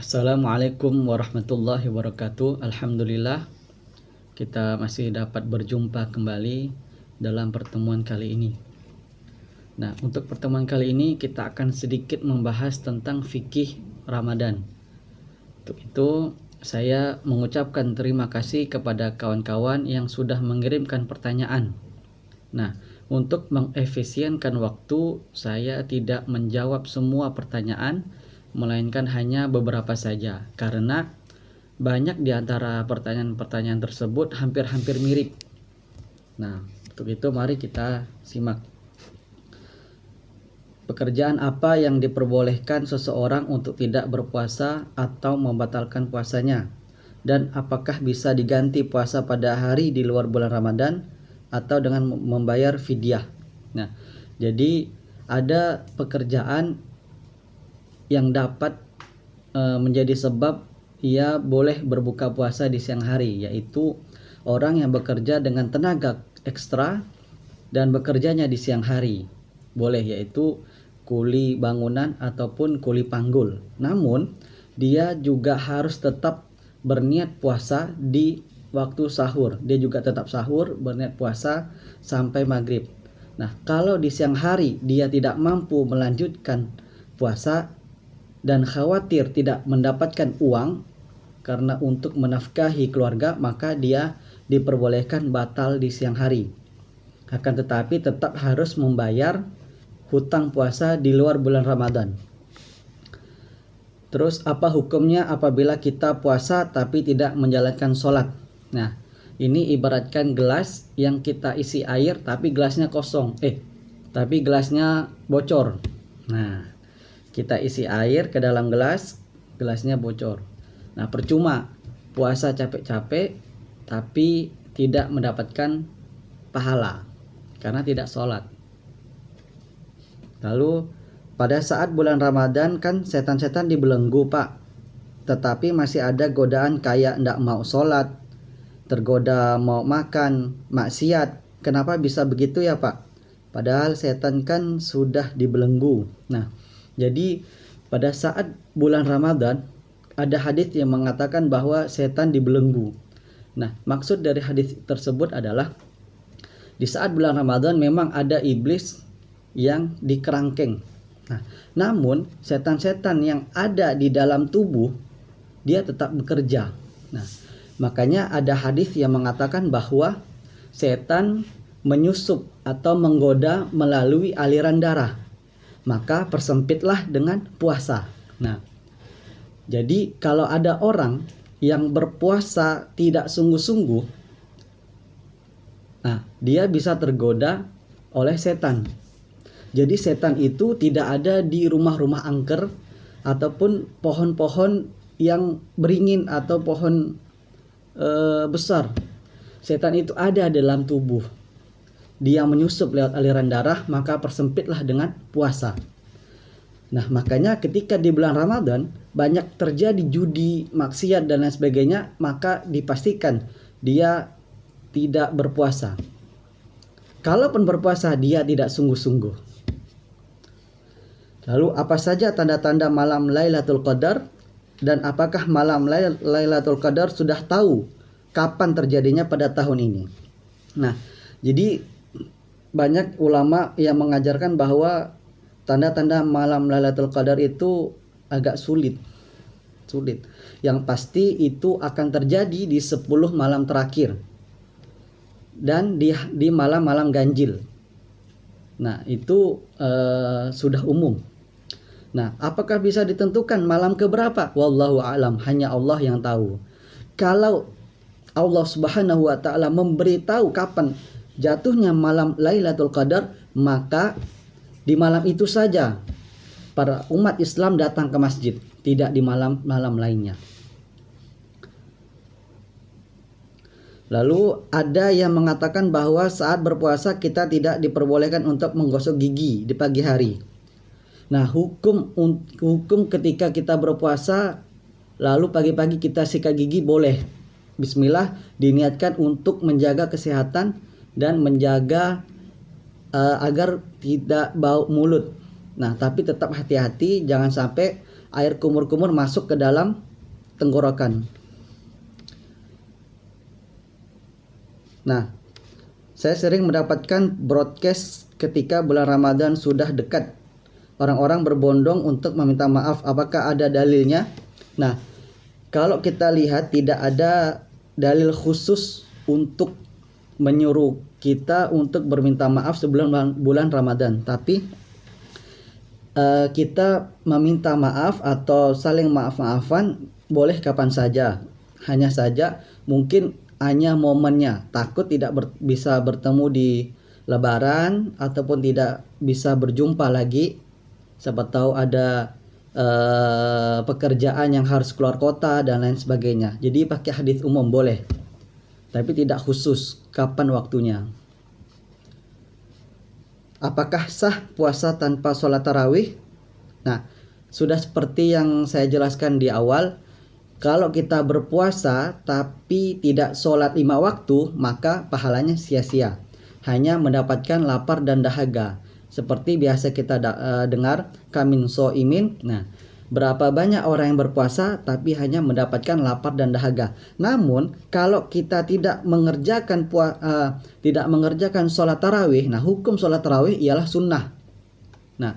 Assalamualaikum warahmatullahi wabarakatuh. Alhamdulillah kita masih dapat berjumpa kembali dalam pertemuan kali ini. Nah, untuk pertemuan kali ini kita akan sedikit membahas tentang fikih Ramadan. Untuk itu saya mengucapkan terima kasih kepada kawan-kawan yang sudah mengirimkan pertanyaan. Nah, untuk mengefisienkan waktu, saya tidak menjawab semua pertanyaan, melainkan hanya beberapa saja, karena banyak di antara pertanyaan-pertanyaan tersebut hampir-hampir mirip. Nah, untuk itu mari kita simak. Pekerjaan apa yang diperbolehkan seseorang untuk tidak berpuasa atau membatalkan puasanya? Dan apakah bisa diganti puasa pada hari di luar bulan Ramadan atau dengan membayar fidyah? Nah, jadi ada pekerjaan yang dapat menjadi sebab ia boleh berbuka puasa di siang hari, yaitu orang yang bekerja dengan tenaga ekstra dan bekerjanya di siang hari. Boleh, yaitu kuli bangunan ataupun kuli panggul. Namun, dia juga harus tetap berniat puasa di waktu sahur. Dia juga tetap sahur, berniat puasa sampai maghrib. Nah, kalau di siang hari dia tidak mampu melanjutkan puasa dan khawatir tidak mendapatkan uang karena untuk menafkahi keluarga, maka dia diperbolehkan batal di siang hari. Akan tetapi tetap harus membayar hutang puasa di luar bulan Ramadan. Terus apa hukumnya apabila kita puasa tapi tidak menjalankan sholat? Nah, ini ibaratkan gelas yang kita isi air tapi gelasnya kosong. Tapi gelasnya bocor. Nah, kita isi air ke dalam gelas, gelasnya bocor. Nah, percuma puasa capek-capek tapi tidak mendapatkan pahala karena tidak sholat. Lalu pada saat bulan Ramadan kan setan-setan dibelenggu, Pak. Tetapi masih ada godaan kayak ndak mau sholat, tergoda mau makan, maksiat. Kenapa bisa begitu ya, Pak? Padahal setan kan sudah dibelenggu. Nah, jadi pada saat bulan Ramadan ada hadis yang mengatakan bahwa setan dibelenggu. Nah, maksud dari hadis tersebut adalah di saat bulan Ramadan memang ada iblis yang dikerangkeng. Nah, namun setan-setan yang ada di dalam tubuh dia tetap bekerja. Nah, makanya ada hadis yang mengatakan bahwa setan menyusup atau menggoda melalui aliran darah. Maka persempitlah dengan puasa. Nah, jadi kalau ada orang yang berpuasa tidak sungguh-sungguh, nah, dia bisa tergoda oleh setan. Jadi setan itu tidak ada di rumah-rumah angker ataupun pohon-pohon yang beringin atau pohon besar. Setan itu ada dalam tubuh. Dia menyusup lewat aliran darah, maka persempitlah dengan puasa. Nah, makanya ketika di bulan Ramadan banyak terjadi judi, maksiat dan lain sebagainya, maka dipastikan dia tidak berpuasa. Kalaupun berpuasa, dia tidak sungguh-sungguh. Lalu apa saja tanda-tanda malam Lailatul Qadar, dan apakah malam Lailatul Qadar sudah tahu kapan terjadinya pada tahun ini? Nah, jadi banyak ulama yang mengajarkan bahwa tanda-tanda malam Lailatul Qadar itu agak sulit. Yang pasti itu akan terjadi di 10 malam terakhir dan di malam-malam ganjil. Nah, itu sudah umum. Nah, apakah bisa ditentukan malam keberapa? Wallahu a'lam, hanya Allah yang tahu. Kalau Allah Subhanahu wa taala memberitahu kapan jatuhnya malam Lailatul Qadar, maka di malam itu saja para umat Islam datang ke masjid, tidak di malam-malam lainnya. Lalu ada yang mengatakan bahwa saat berpuasa kita tidak diperbolehkan untuk menggosok gigi di pagi hari. Nah, hukum ketika kita berpuasa lalu pagi-pagi kita sikat gigi boleh. Bismillah, diniatkan untuk menjaga kesehatan dan menjaga agar tidak bau mulut. Nah, tapi tetap hati-hati, jangan sampai air kumur-kumur masuk ke dalam tenggorokan. Nah, saya sering mendapatkan broadcast ketika bulan Ramadan sudah dekat. Orang-orang berbondong untuk meminta maaf. Apakah ada dalilnya? Nah, kalau kita lihat tidak ada dalil khusus untuk menyuruh kita untuk berminta maaf sebelum bulan Ramadan. Tapi kita meminta maaf atau saling maaf-maafan boleh kapan saja. Hanya saja mungkin hanya momennya, takut tidak bisa bertemu di Lebaran ataupun tidak bisa berjumpa lagi. Siapa tahu ada pekerjaan yang harus keluar kota dan lain sebagainya. Jadi pakai hadis umum boleh, tapi tidak khusus kapan waktunya. Apakah sah puasa tanpa sholat tarawih? Nah, sudah seperti yang saya jelaskan di awal, kalau kita berpuasa tapi tidak sholat 5 waktu, maka pahalanya sia-sia. Hanya mendapatkan lapar dan dahaga. Seperti biasa kita dengar, kamin so'imin. Nah, berapa banyak orang yang berpuasa tapi hanya mendapatkan lapar dan dahaga. Namun, kalau kita tidak mengerjakan sholat tarawih, nah hukum sholat tarawih ialah sunnah. Nah,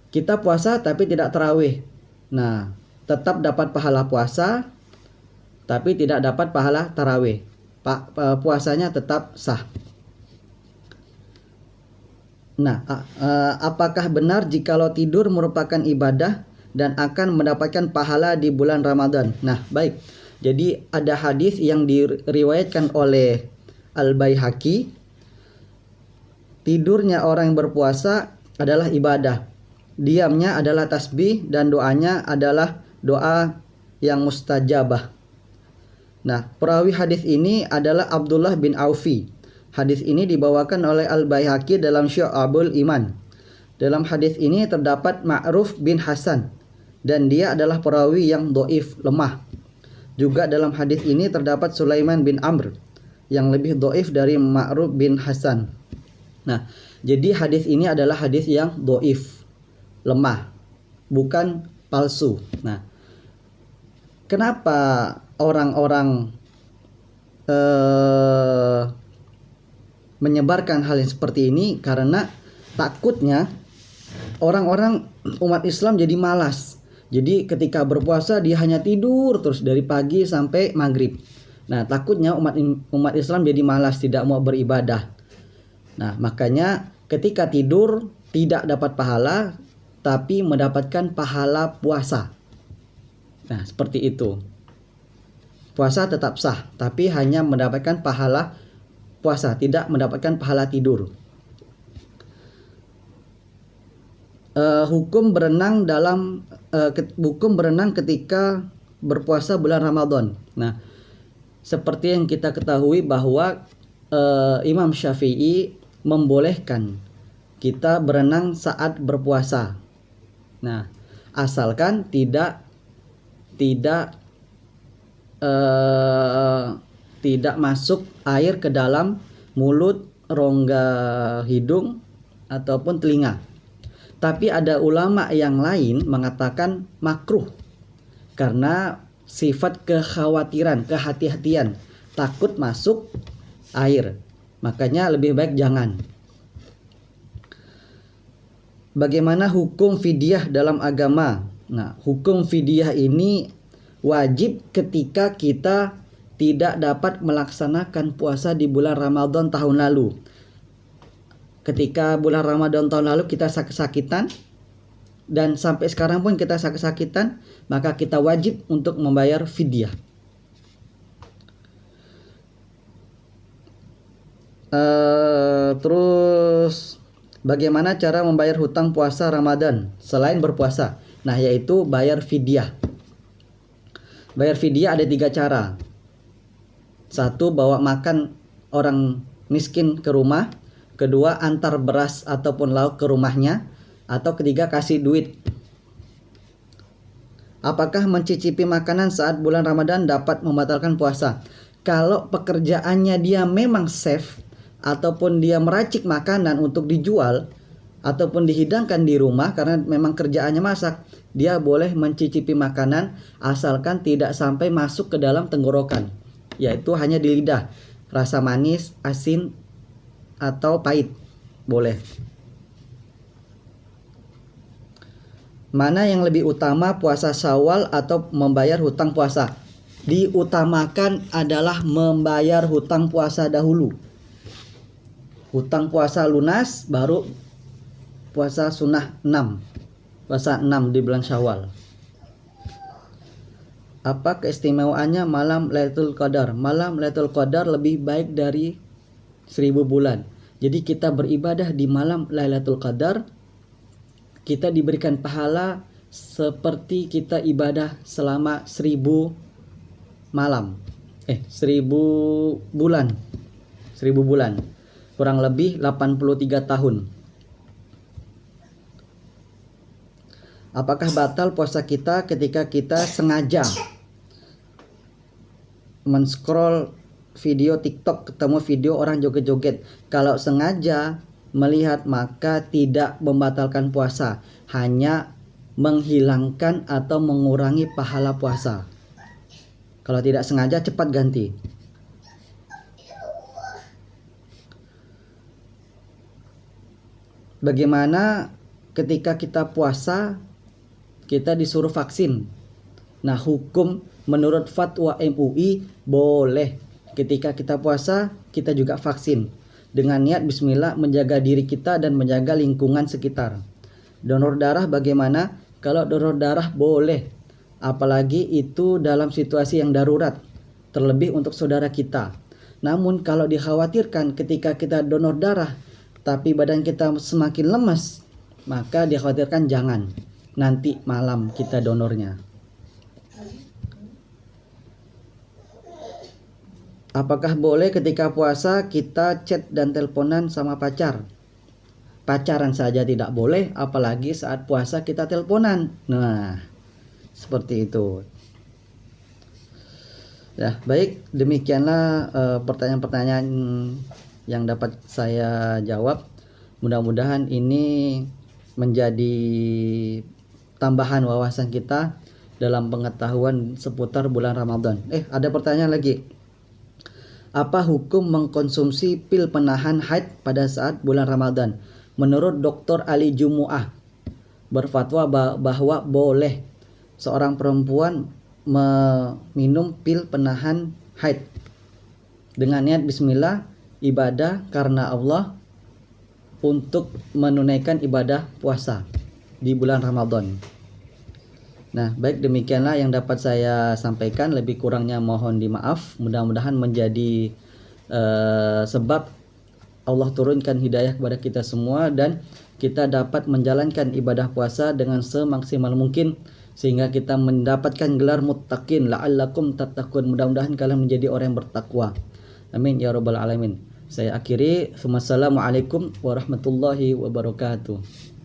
kita puasa tapi tidak tarawih. Nah, tetap dapat pahala puasa tapi tidak dapat pahala tarawih. Puasanya tetap sah. Nah, apakah benar jikalau tidur merupakan ibadah dan akan mendapatkan pahala di bulan Ramadan? Nah, baik. Jadi ada hadis yang diriwayatkan oleh Al-Baihaqi, tidurnya orang yang berpuasa adalah ibadah. Diamnya adalah tasbih dan doanya adalah doa yang mustajabah. Nah, perawi hadis ini adalah Abdullah bin Aufi. Hadis ini dibawakan oleh Al-Baihaqi dalam Syu'abul Iman. Dalam hadis ini terdapat Ma'ruf bin Hasan dan dia adalah perawi yang dhaif, lemah. Juga dalam hadis ini terdapat Sulaiman bin Amr yang lebih dhaif dari Ma'ruf bin Hasan. Nah, jadi hadis ini adalah hadis yang dhaif, lemah, bukan palsu. Nah, kenapa orang-orang menyebarkan hal yang seperti ini? Karena takutnya orang-orang umat Islam jadi malas. Jadi ketika berpuasa dia hanya tidur terus dari pagi sampai maghrib. Nah, takutnya umat Islam jadi malas, tidak mau beribadah. Nah, makanya ketika tidur tidak dapat pahala tapi mendapatkan pahala puasa. Nah, seperti itu. Puasa tetap sah tapi hanya mendapatkan pahala puasa, tidak mendapatkan pahala tidur. Hukum berenang ketika berpuasa bulan Ramadan. Nah, seperti yang kita ketahui bahwa Imam Syafi'i membolehkan kita berenang saat berpuasa. Nah, asalkan tidak masuk air ke dalam mulut, rongga hidung ataupun telinga. Tapi ada ulama yang lain mengatakan makruh karena sifat kekhawatiran, kehati-hatian, takut masuk air. Makanya lebih baik jangan. Bagaimana hukum fidyah dalam agama? Nah, hukum fidyah ini wajib ketika kita tidak dapat melaksanakan puasa di bulan Ramadan tahun lalu. Ketika bulan Ramadan tahun lalu kita sakit-sakitan dan sampai sekarang pun kita sakit-sakitan, maka kita wajib untuk membayar fidyah. Terus bagaimana cara membayar hutang puasa Ramadan selain berpuasa? Nah, yaitu bayar fidyah. Bayar fidyah ada 3 cara. 1, bawa makan orang miskin ke rumah. 2, antar beras ataupun lauk ke rumahnya. Atau 3, kasih duit. Apakah mencicipi makanan saat bulan Ramadan dapat membatalkan puasa? Kalau pekerjaannya dia memang chef ataupun dia meracik makanan untuk dijual, ataupun dihidangkan di rumah karena memang kerjaannya masak, dia boleh mencicipi makanan asalkan tidak sampai masuk ke dalam tenggorokan, yaitu hanya di lidah, rasa manis, asin, atau pahit boleh. Mana yang lebih utama, puasa Syawal atau membayar hutang puasa? Diutamakan adalah membayar hutang puasa dahulu. Hutang puasa lunas baru puasa sunnah 6. Puasa 6 di bulan Syawal. Apa keistimewaannya malam Lailatul Qadar? Malam Lailatul Qadar lebih baik dari 1000 bulan. Jadi kita beribadah di malam Lailatul Qadar, kita diberikan pahala seperti kita ibadah selama 1000 malam. 1000 bulan. 1000 bulan. Kurang lebih 83 tahun. Apakah batal puasa kita ketika kita sengaja men-scroll video TikTok ketemu video orang joget-joget? Kalau sengaja melihat maka tidak membatalkan puasa, hanya menghilangkan atau mengurangi pahala puasa. Kalau tidak sengaja cepat ganti. Bagaimana ketika kita puasa kita disuruh vaksin? Nah, hukum menurut fatwa MUI boleh ketika kita puasa kita juga vaksin dengan niat bismillah menjaga diri kita dan menjaga lingkungan sekitar. Donor darah bagaimana? Kalau donor darah boleh, apalagi itu dalam situasi yang darurat, terlebih untuk saudara kita. Namun kalau dikhawatirkan ketika kita donor darah tapi badan kita semakin lemas, maka dikhawatirkan jangan, nanti malam kita donornya. Apakah boleh ketika puasa kita chat dan teleponan sama pacar? Pacaran saja tidak boleh, apalagi saat puasa kita teleponan. Nah, seperti itu. Ya, baik, demikianlah pertanyaan-pertanyaan yang dapat saya jawab. Mudah-mudahan ini menjadi tambahan wawasan kita dalam pengetahuan seputar bulan Ramadan. Ada pertanyaan lagi. Apa hukum mengkonsumsi pil penahan haid pada saat bulan Ramadan? Menurut Dr. Ali Jumu'ah berfatwa bahwa boleh seorang perempuan meminum pil penahan haid dengan niat bismillah, ibadah karena Allah untuk menunaikan ibadah puasa di bulan Ramadan. Nah, baik, demikianlah yang dapat saya sampaikan. Lebih kurangnya mohon dimaaf. Mudah-mudahan menjadi sebab Allah turunkan hidayah kepada kita semua dan kita dapat menjalankan ibadah puasa dengan semaksimal mungkin sehingga kita mendapatkan gelar muttaqin, la'allakum tattaqun. Mudah-mudahan kalian menjadi orang yang bertakwa. Amin ya rabbal alamin. Saya akhiri. Wassalamualaikum warahmatullahi wabarakatuh.